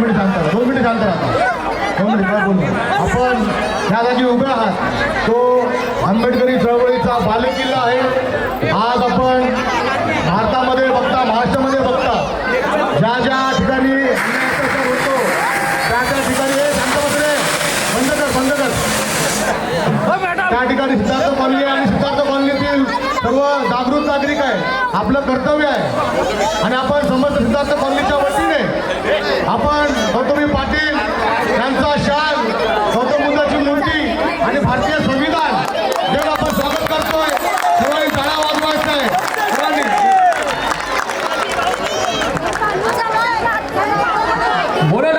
Minute शांत राहा, 2 minute शांत राहा, 2 मिनिट काय बोलू. आपण ह्या जागी उभे आहात तो आंबेडकरी चळवळीचा बालेकिल्ला आहे. आज आपण भारतामध्ये बघता, महाराष्ट्रामध्ये बघता, ज्या ज्या ठिकाणी अन्याय होतो त्या त्या ठिकाणी शांत बस रे, बंद कर त्या ठिकाणी सिद्धार्थ कॉलनी आणि सिद्धार्थ कॉलनीतील सर्व जागृत नागरिक आहे. आपलं कर्तव्य आहे आणि आपण समस्त सिद्धार्थ कॉलनीच्या वतीने आपण गौतमी पाटील यांचा शाल, गौतम बुद्धाची मूर्ती आणि भारतीय संविधान जे आपण स्वागत करतोय. सर्वांनी टाळ्या वाजवायचं आहे. सर्वांनी बोला